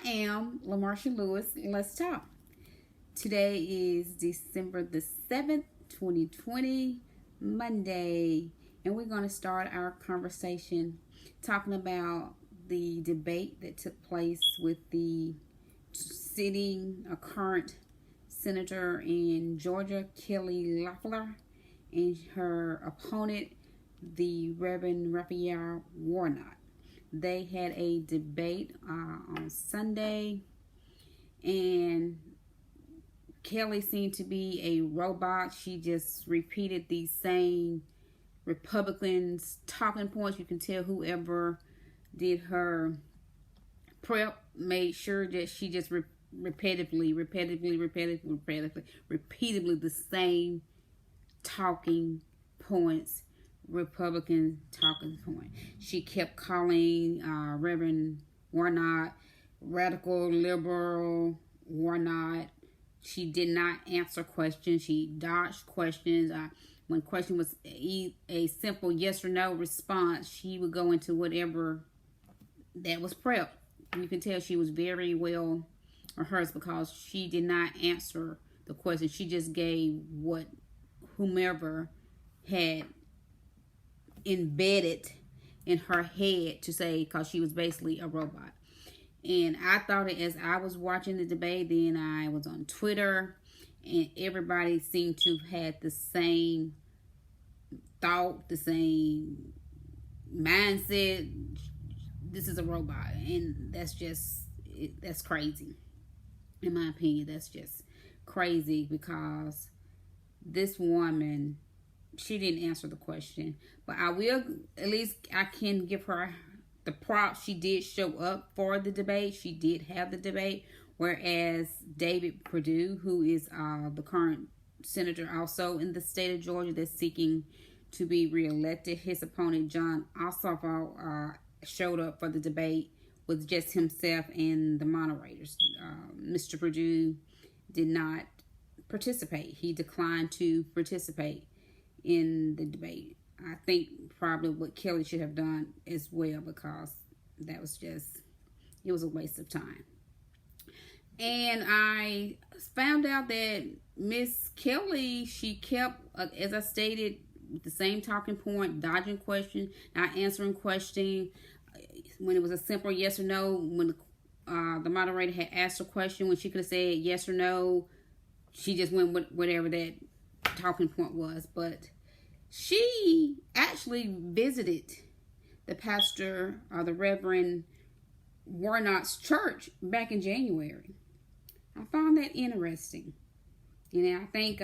am Lamarsha Lewis, and let's talk. Today is December the 7th, 2020, Monday, and we're going to start our conversation talking about the debate that took place with the current senator in Georgia, Kelly Loeffler, and her opponent, the Reverend Raphael Warnock. They had a debate on Sunday, and Kelly seemed to be a robot. She just repeated these same Republicans' talking points. You can tell whoever did her prep made sure that she just repeatedly the same talking points, Republican talking point. She kept calling Reverend Warnock radical liberal Warnock. She did not answer questions. She dodged questions. When question was a simple yes or no response, she would go into whatever that was prepped. You can tell she was very well rehearsed because she did not answer the question. She just gave what whomever had embedded in her head to say, because she was basically a robot. And I thought it as I was watching the debate, then I was on Twitter, and everybody seemed to have had the same thought, the same mindset. This is a robot, and that's crazy. In my opinion, that's just crazy, because this woman, she didn't answer the question. But I can give her the props. She did show up for the debate. She did have the debate. Whereas David Perdue, who is the current senator also in the state of Georgia that's seeking to be reelected, his opponent John Ossoff showed up for the debate with just himself and the moderators. Mr. Perdue did not participate. He declined to participate in the debate. I think probably what Kelly should have done as well, because that was it was a waste of time. And I found out that Miss Kelly, she kept, as I stated, the same talking point, dodging questions, not answering questions. When it was a simple yes or no, when the moderator had asked a question, when she could have said yes or no, she just went with whatever that talking point was. But she actually visited the pastor, or the Reverend Warnock's church back in January. I found that interesting. And I think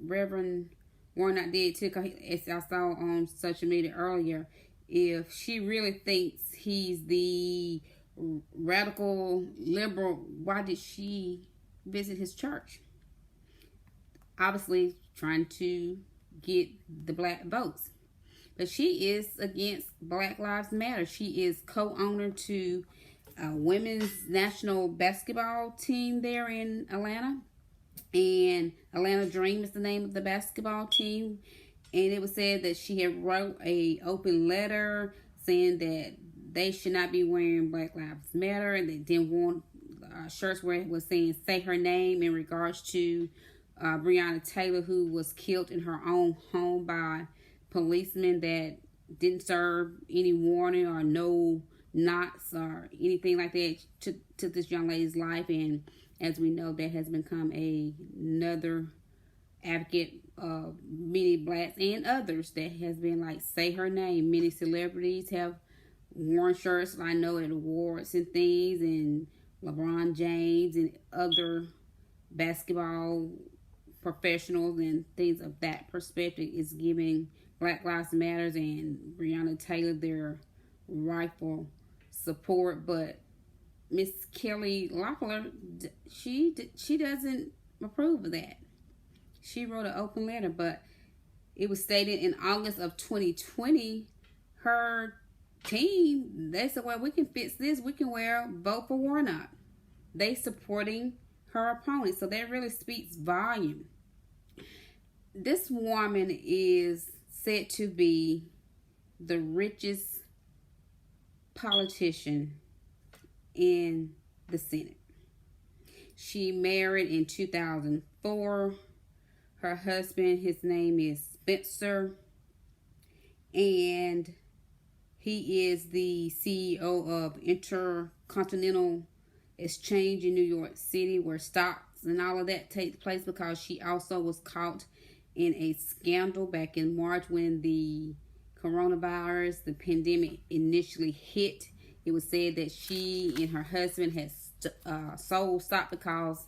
Reverend Warnock did too, as I saw on social media earlier. If she really thinks he's the radical liberal, why did she visit his church? Obviously trying to get the black votes. But she is against Black Lives Matter. She is co-owner to a women's national basketball team there in Atlanta. And Atlanta Dream is the name of the basketball team. And it was said that she had wrote a open letter saying that they should not be wearing Black Lives Matter, and they didn't want shirts where it was saying "say her name" in regards to Breonna Taylor, who was killed in her own home by policemen that didn't serve any warning or no knots or anything like that to this young lady's life. And as we know, that has become another advocate of many blacks and others that has been like, say her name. Many celebrities have worn shirts, I know, at awards and things, and LeBron James and other basketball professionals and things of that perspective is giving Black Lives Matters and Breonna Taylor their rightful support. But Miss Kelly Loeffler, she doesn't approve of that. She wrote an open letter, but it was stated in August of 2020, her team, they said, well, we can fix this. We can vote for Warnock. They supporting her opponent. So that really speaks volume. This woman is said to be the richest politician in the Senate. She married in 2004. Her husband, his name is Spencer, and he is the CEO of Intercontinental Exchange in New York City, where stocks and all of that takes place, because she also was caught in a scandal back in March when the coronavirus, the pandemic, initially hit. It was said that she and her husband had sold stock because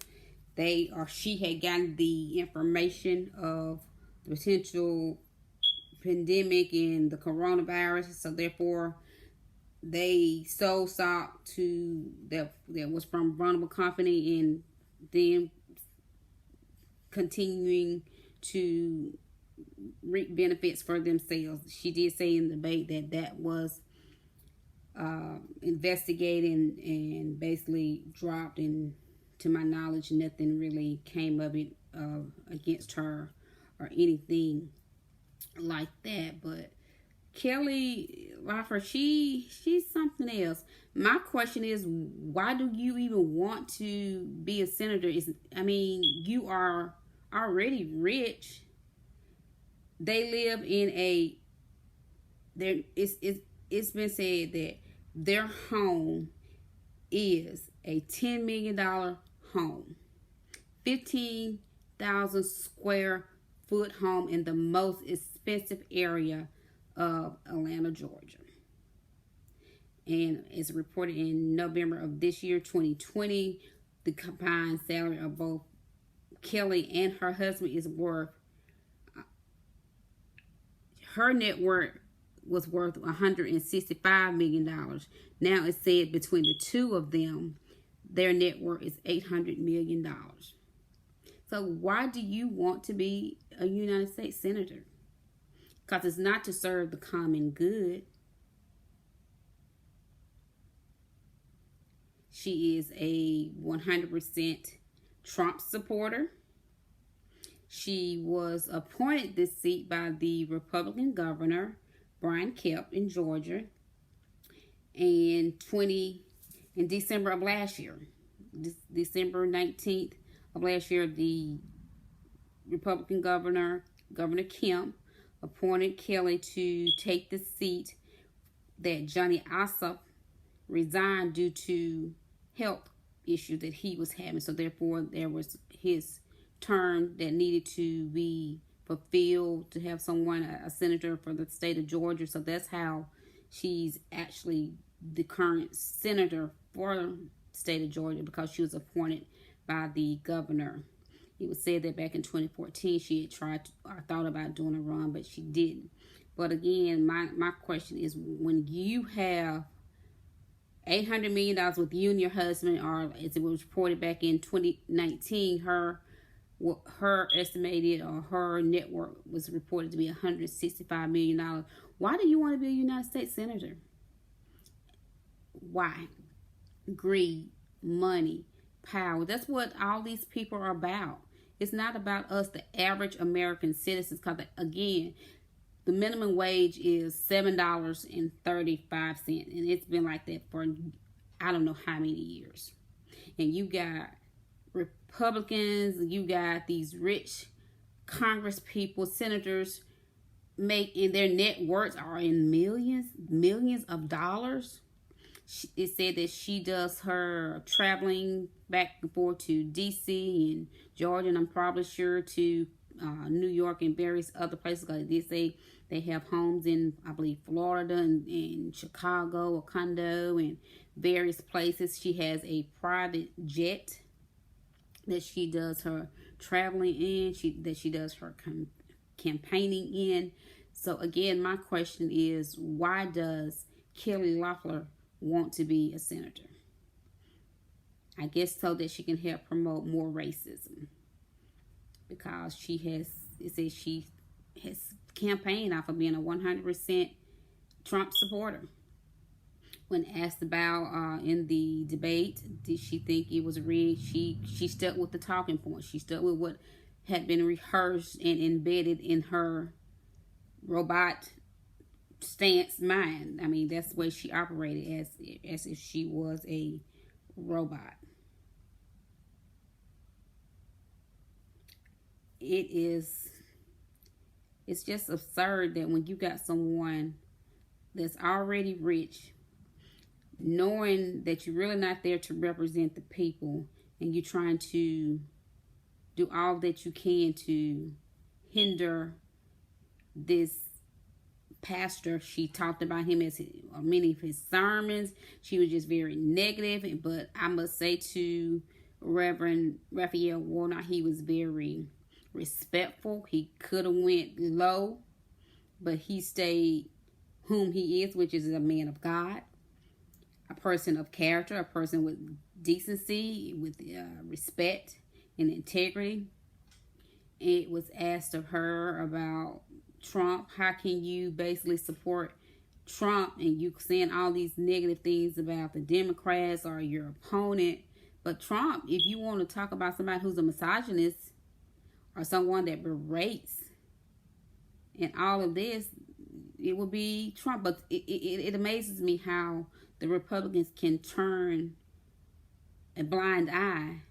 she had gotten the information of the potential pandemic and the coronavirus, so therefore they sold stock to that was from vulnerable company, and then continuing to reap benefits for themselves. She did say in the debate that was investigated and basically dropped, and to my knowledge nothing really came of it against her or anything like that. But Kelly Loeffler, she's something else. My question is, why do you even want to be a senator? You are already rich. They live in it's been said that their home is a $10 million home, 15,000 square foot home in the most expensive area of Atlanta, Georgia. And it's reported in November of this year, 2020, the combined salary of both Kelly and her husband is worth, her net worth was worth $165 million. Now it's said between the two of them, their net worth is $800 million. So why do you want to be a United States Senator? Because it's not to serve the common good. She is a 100% Trump supporter. She was appointed this seat by the Republican governor, Brian Kemp, in Georgia, in December of last year. December 19th of last year, the Republican governor, Governor Kemp, appointed Kelly to take the seat that Johnny Ossoff resigned due to health issues that he was having. So therefore, there was his term that needed to be fulfilled to have someone, a senator for the state of Georgia. So that's how she's actually the current senator for the state of Georgia, because she was appointed by the governor. It was said that back in 2014 she had thought about doing a run, but she didn't. But again, my question is, when you have $800 million with you and your husband, or as it was reported back in 2019, her estimated, or her net worth was reported to be $165 million. Why do you want to be a United States Senator? Why? Greed, money, power. That's what all these people are about. It's not about us, the average American citizens, because again, the minimum wage is $7.35, and it's been like that for I don't know how many years. And you got Republicans, you got these rich Congress people, senators, and their net worths are in millions of dollars. It said that she does her traveling back and forth to DC and Georgia, and I'm probably sure to New York and various other places, because they did say they have homes in, I believe, Florida and Chicago, a condo, and various places. She has a private jet that she does her traveling in, that she does her campaigning in. So again, my question is, why does Kelly Loeffler want to be a senator? I guess so that she can help promote more racism, because it says she has campaigned off of being a 100% Trump supporter. When asked about in the debate, did she think it was rigged, she stuck with the talking points. She stuck with what had been rehearsed and embedded in her robot stance mind. I mean, that's the way she operated, as if she was a robot. It's just absurd that when you got someone that's already rich, knowing that you're really not there to represent the people, and you're trying to do all that you can to hinder this pastor. She talked about him as many of his sermons. She was just very negative. But I must say to Reverend Raphael Warnock, he was very respectful. He could have went low, but he stayed whom he is, which is a man of God, a person of character, a person with decency, with respect and integrity. It was asked of her about Trump. How can you basically support Trump and you saying all these negative things about the Democrats or your opponent? But Trump, if you want to talk about somebody who's a misogynist or someone that berates and all of this, it would be Trump. But it amazes me how the Republicans can turn a blind eye,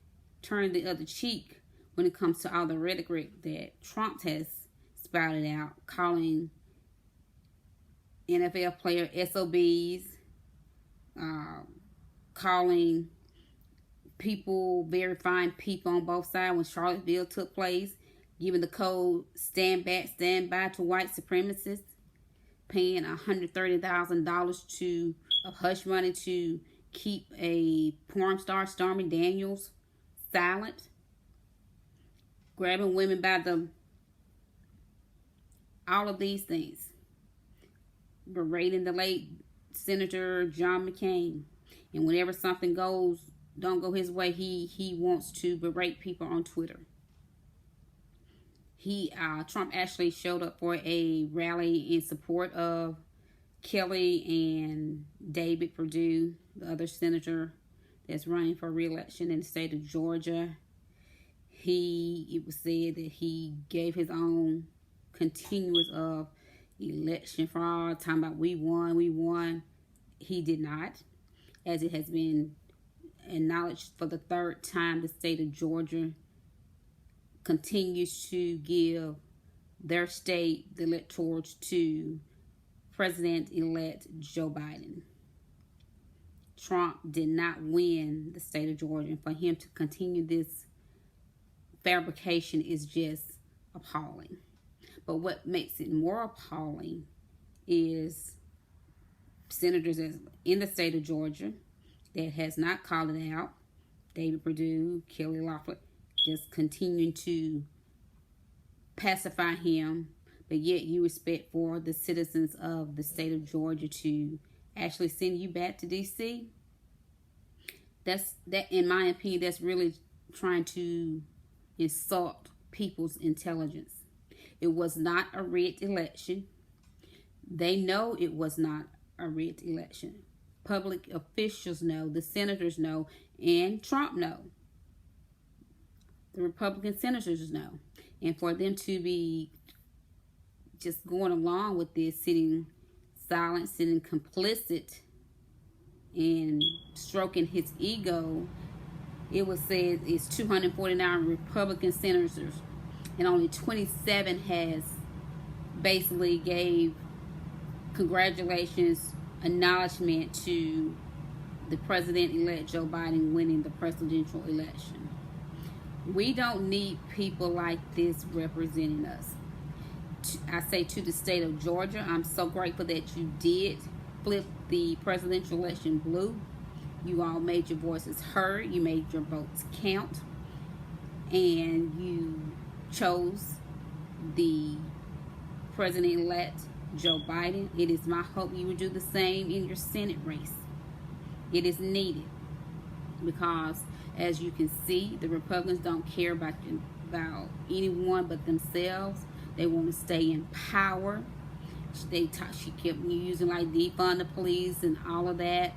turn the other cheek when it comes to all the rhetoric that Trump has spouted out, calling NFL player SOBs, calling people, very fine people on both sides when Charlottesville took place, giving the code stand back, stand by to white supremacists, paying $130,000 to of hush money to keep a porn star, Stormy Daniels, silent, grabbing women by the, all of these things, berating the late Senator John McCain. And whenever something don't go his way, he wants to berate people on Twitter. Trump actually showed up for a rally in support of Kelly and David Perdue, the other senator that's running for re-election in the state of Georgia. It was said that he gave his own continuous of election fraud, talking about we won. He did not. As it has been acknowledged for the third time, the state of Georgia continues to give their state the electors to President-elect Joe Biden. Trump did not win the state of Georgia, and for him to continue this fabrication is just appalling. But what makes it more appalling is senators in the state of Georgia that has not called it out, David Perdue, Kelly Loeffler, just continuing to pacify him, but yet you expect for the citizens of the state of Georgia to actually send you back to D.C. That, in my opinion, that's really trying to insult people's intelligence. It was not a rigged election. They know it was not a rigged election. Public officials know, the senators know, and Trump know. The Republican senators know. And for them to be just going along with this, sitting silent, sitting complicit, and stroking his ego, it was said it's 249 Republican senators, and only 27 has basically gave congratulations, acknowledgement to the President-elect Joe Biden winning the presidential election. We don't need people like this representing us. I say to the state of Georgia, I'm so grateful that you did flip the presidential election blue. You all made your voices heard. You made your votes count. And you chose the President-elect Joe Biden. It is my hope you will do the same in your Senate race. It is needed because, as you can see, the Republicans don't care about anyone but themselves. They want to stay in power. She kept using like defund the police and all of that.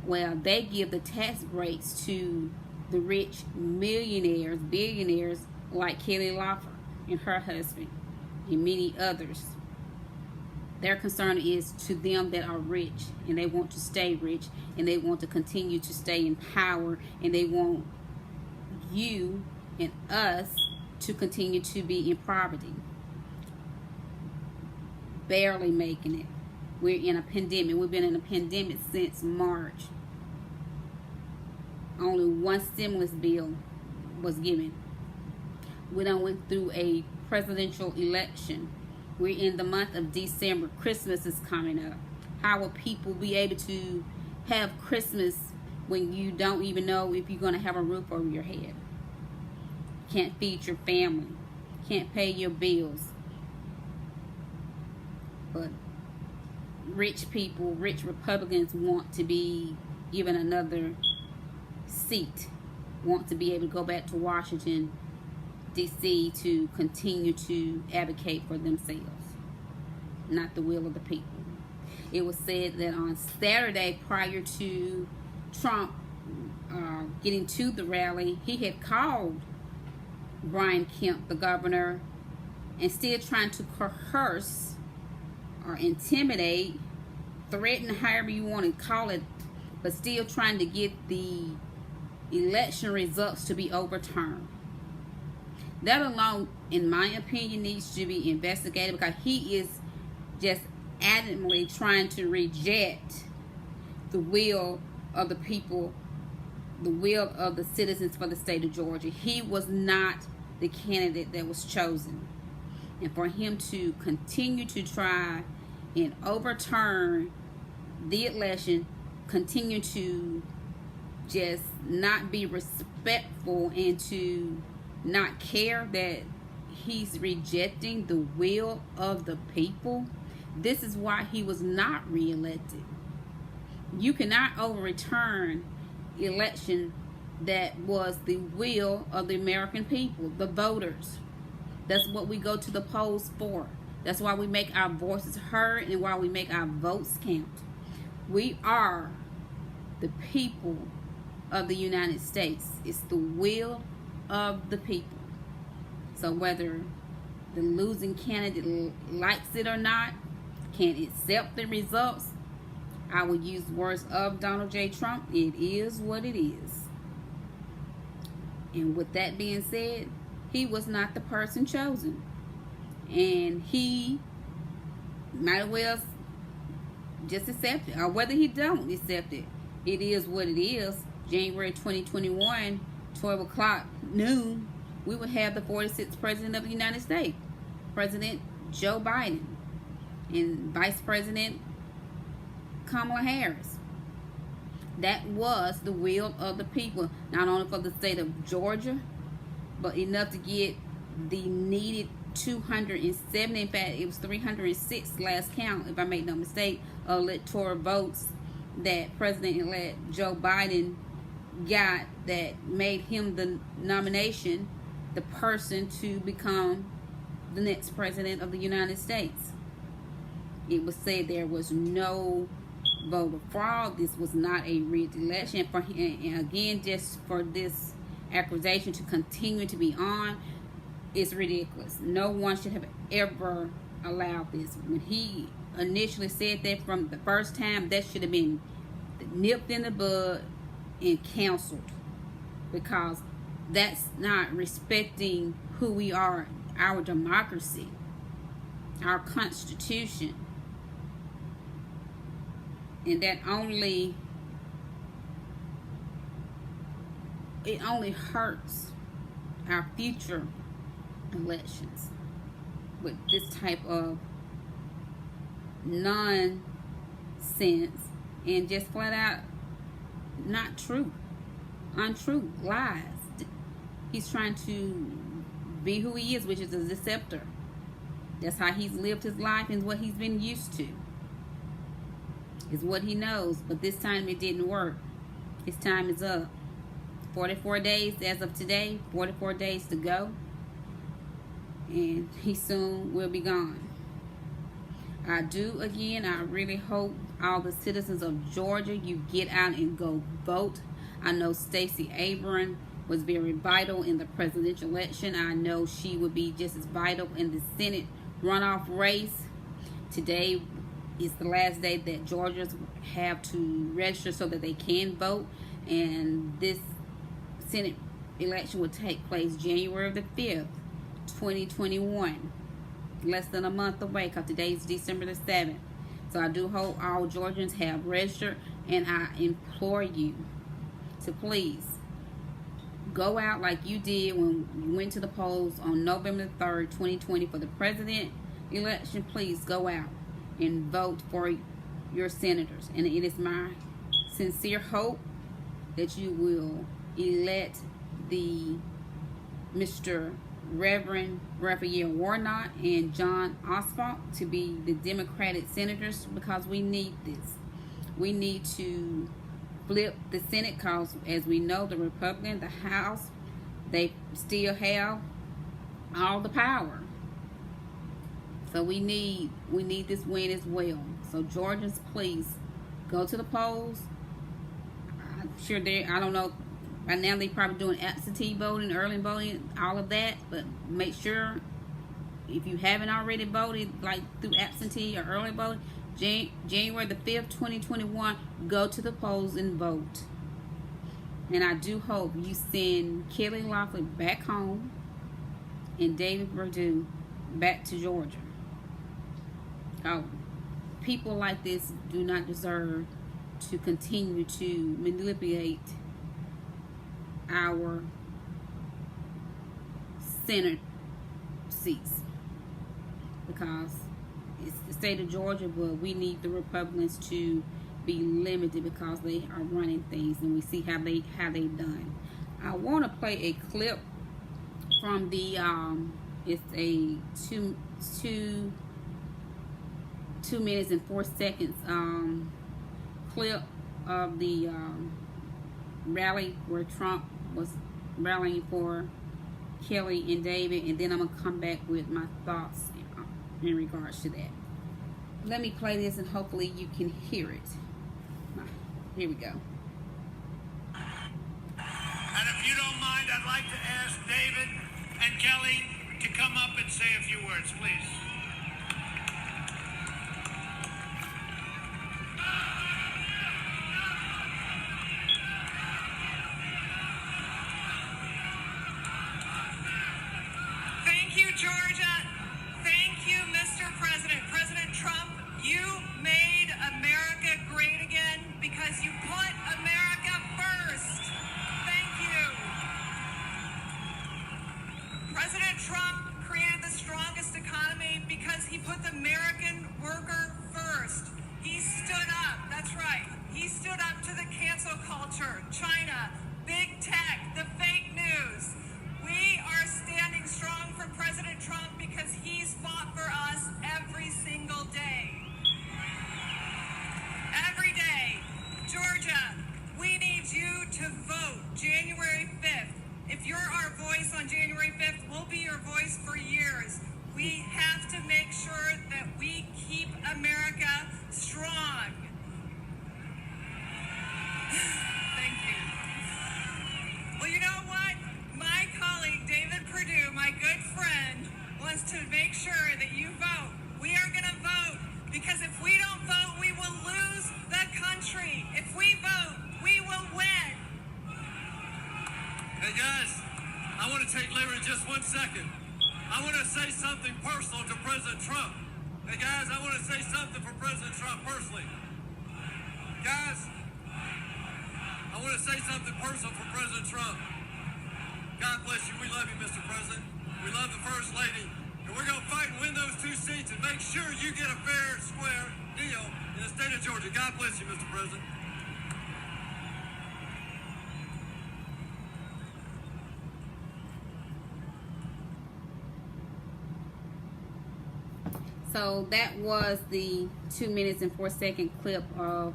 Well, they give the tax breaks to the rich millionaires, billionaires like Kelly Loeffler and her husband and many others. Their concern is to them that are rich, and they want to stay rich, and they want to continue to stay in power, and they want you and us to continue to be in poverty, barely making it. We're in a pandemic. We've been in a pandemic since March. Only one stimulus bill was given. We done went through a presidential election. We're in the month of December. Christmas is coming up. How will people be able to have Christmas when you don't even know if you're going to have a roof over your head? Can't feed your family. Can't pay your bills. But rich people, rich Republicans want to be given another seat. Want to be able to go back to Washington, D.C. to continue to advocate for themselves, not the will of the people. It was said that on Saturday, prior to Trump getting to the rally, he had called Brian Kemp, the governor, and still trying to coerce or intimidate, threaten, however you want to call it, but still trying to get the election results to be overturned. That alone, in my opinion, needs to be investigated, because he is just adamantly trying to reject the will of the people, the will of the citizens for the state of Georgia. He was not the candidate that was chosen. And for him to continue to try and overturn the election, continue to just not be respectful and to not care that he's rejecting the will of the people, this is why he was not reelected. You cannot overturn election that was the will of the American people, the voters. That's what we go to the polls for. That's why we make our voices heard and why we make our votes count. We are the people of the United States. It's the will of the people. So whether the losing candidate likes it or not, can't accept the results, I would use words of Donald J. Trump. It is what it is. And with that being said, he was not the person chosen. And he might as well just accept it. Or whether he don't accept it, it is what it is. January 2021, 12 o'clock noon, we will have the 46th President of the United States, President Joe Biden, and Vice President Kamala Harris. That was the will of the people, not only for the state of Georgia, but enough to get the needed 270, in fact it was 306 last count, if I make no mistake, electoral votes that President-elect Joe Biden got, that made him the nomination, the person to become the next president of the United States. It was said there was no voter fraud. This was not a rigged election. And again, just for this accusation to continue to be on, it's ridiculous. No one should have ever allowed this. When he initially said that from the first time, that should have been nipped in the bud and canceled, because that's not respecting who we are, our democracy, our Constitution. And that only hurts our future elections with this type of nonsense and just flat out not true, untrue, lies. He's trying to be who he is, which is a deceptor. That's how he's lived his life and what he's been used to. Is what he knows. But this time it didn't work. His time is up. 44 days as of today. 44 days to go. And he soon will be gone. I really hope all the citizens of Georgia, you get out and go vote. I know Stacey Abrams was very vital in the presidential election. I know she would be just as vital in the Senate runoff race. Today it's the last day that Georgians have to register so that they can vote. And this Senate election will take place January the 5th, 2021. Less than a month away, because today's December the 7th. So I do hope all Georgians have registered, and I implore you to please go out like you did when you went to the polls on November 3rd, 2020 for the president election. Please go out and vote for your senators. And it is my sincere hope that you will elect the Mr. Reverend Raphael Warnock and John Oswald to be the Democratic senators, because we need this. We need to flip the Senate, because as we know, the Republican, the House, they still have all the power. So we need this win as well. So Georgians, please go to the polls. I'm sure I don't know, right now they probably doing absentee voting, early voting, all of that, but make sure if you haven't already voted, like through absentee or early voting, January the 5th, 2021, go to the polls and vote. And I do hope you send Kelly Loeffler back home and David Perdue back to Georgia. Oh, people like this do not deserve to continue to manipulate our Senate seats, because it's the state of Georgia, but we need the Republicans to be limited because they are running things, and we see how they've done. I want to play a clip from the it's a two minutes and 4 seconds clip of the rally where Trump was rallying for Kelly and David, and then I'm gonna come back with my thoughts in regards to that. Let me play this and hopefully you can hear it. Here we go. And if you don't mind, I'd like to ask David and Kelly to come up and say a few words, please. Thank you, Georgia. Thank you, Mr. President. President Trump, you made America great again because you put America first. Thank you. President Trump created the strongest economy because he put the American worker first. He stood up, that's right. He stood up to the cancel culture, China, big tech, the fake news. We are standing strong for President Trump because he's fought for us every single day. Every day. Georgia, we need you to vote January 5th. If you're our voice on January 5th, we'll be your voice for years. We have to make sure that we keep America strong. Thank you. Well, you know what? My colleague, David Perdue, my good friend, wants to make sure that you vote. We are going to vote, because if we don't vote, we will lose the country. If we vote, we will win. Hey guys, I want to take liberty just 1 second. I want to say something personal to President Trump. Hey guys, I want to say something for President Trump personally. Guys, I want to say something personal for President Trump. God bless you. We love you, Mr. President. We love the First Lady. And we're going to fight and win those 2 seats and make sure you get a fair, square deal in the state of Georgia. God bless you, Mr. President. So that was the 2 minutes and 4 second clip of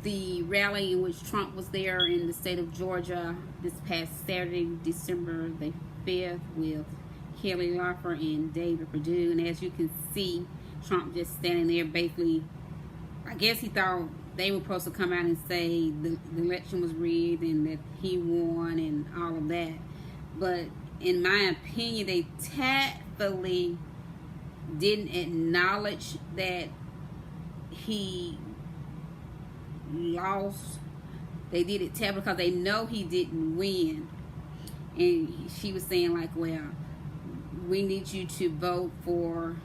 the rally in which Trump was there in the state of Georgia this past Saturday, December the 5th, with Kelly Loeffler and David Perdue. And as you can see, Trump just standing there basically, I guess he thought they were supposed to come out and say the election was rigged and that he won and all of that. But in my opinion, they tactfully didn't acknowledge that he lost. They did it terrible because they know he didn't win. And she was saying like, well, we need you to vote for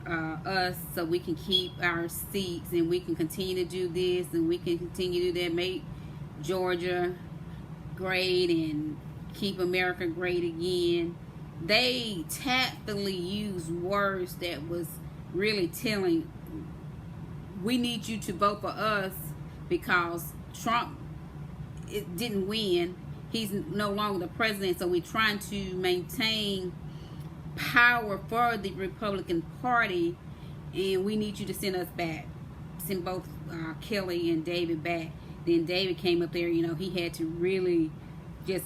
us so we can keep our seats and we can continue to do this and we can continue to do that, make Georgia great and keep America great again. They tactfully used words that was really telling, we need you to vote for us because Trump didn't win. He's no longer the president, so we're trying to maintain power for the Republican Party, and we need you to send us back. Send both Kelly and David back. Then David came up there, you know, he had to really just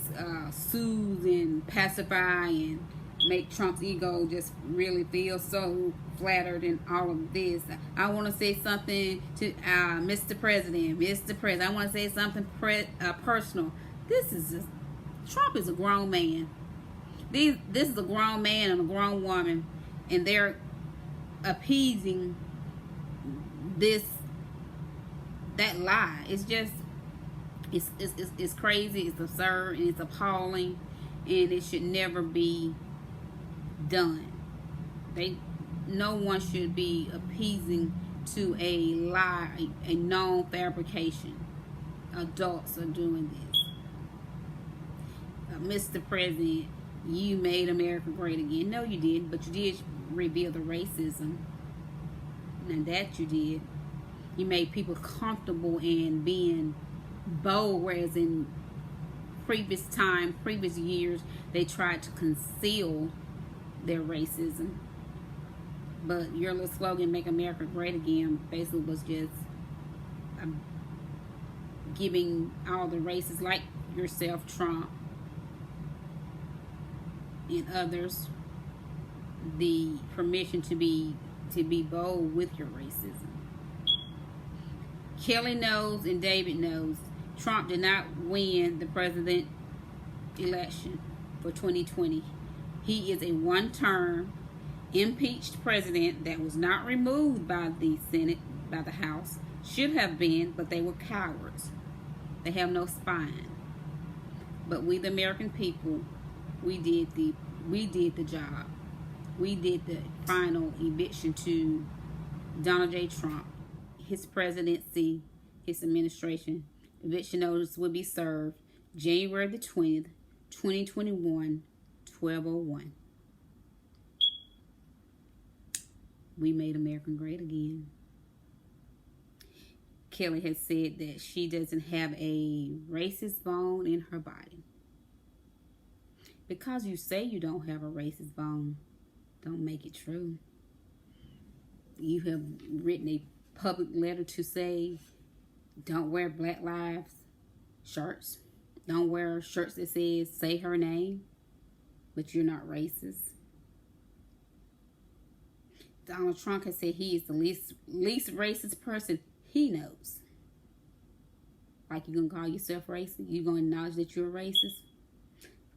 soothe and pacify and make Trump's ego just really feel so flattered in all of this. I want to say something to Mr. President. Mr. President, I want to say something personal. Trump is a grown man. This is a grown man and a grown woman, and they're appeasing that lie. It's just it's crazy, it's absurd, and it's appalling, and it should never be done. No one should be appeasing to a lie, a known fabrication. Adults are doing this. Mr. President, you made America great again. No, you didn't, but you did reveal the racism. And that you did. You made people comfortable in being bold, whereas in previous years, they tried to conceal their racism. But your little slogan, make America great again, basically was just giving all the racists like yourself, Trump, and others the permission to be bold with your racism. Kelly knows and David knows Trump did not win the president election for 2020. He is a one-term impeached president that was not removed by the Senate, by the House. Should have been, but they were cowards. They have no spine. But we, the American people, we did the job. We did the final eviction to Donald J. Trump, his presidency, his administration. Eviction notice will be served January the 20th, 2021, 12:01. We made America great again. Kelly has said that she doesn't have a racist bone in her body. Because you say you don't have a racist bone, don't make it true. You have written a public letter to say, don't wear Black Lives shirts. Don't wear shirts that says, say her name, but you're not racist. Donald Trump has said he is the least racist person he knows. Like, you're going to call yourself racist? You're going to acknowledge that you're a racist?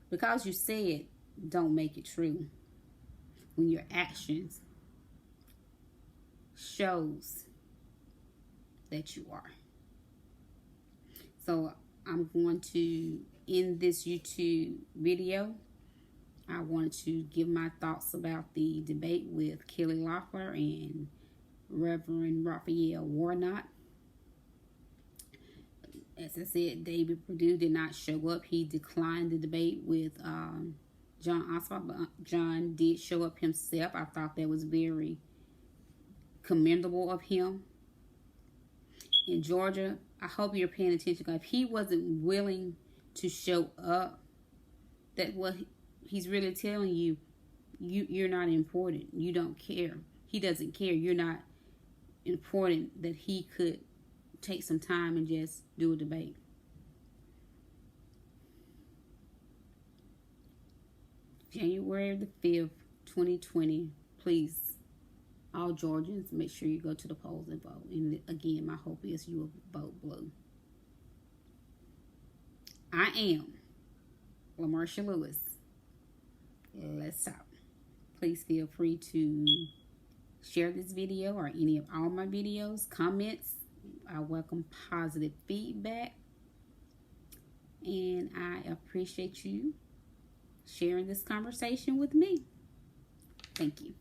Because you said, don't make it true. When your actions shows that you are. So I'm going to end this YouTube video. I wanted to give my thoughts about the debate with Kelly Loeffler and Reverend Raphael Warnock. As I said, David Perdue did not show up. He declined the debate with John Oswald, but John did show up himself. I thought that was very commendable of him. In Georgia, I hope you're paying attention. If he wasn't willing to show up, that what he's really telling you, you're not important. You don't care. He doesn't care. You're not important that he could take some time and just do a debate. January the 5th, 2020. Please, all Georgians, make sure you go to the polls and vote. And again, my hope is you will vote blue. I am Lamarsha Lewis. Let's talk. please feel free to share this video or any of all my videos. Comments, I welcome positive feedback. And I appreciate you sharing this conversation with me. Thank you.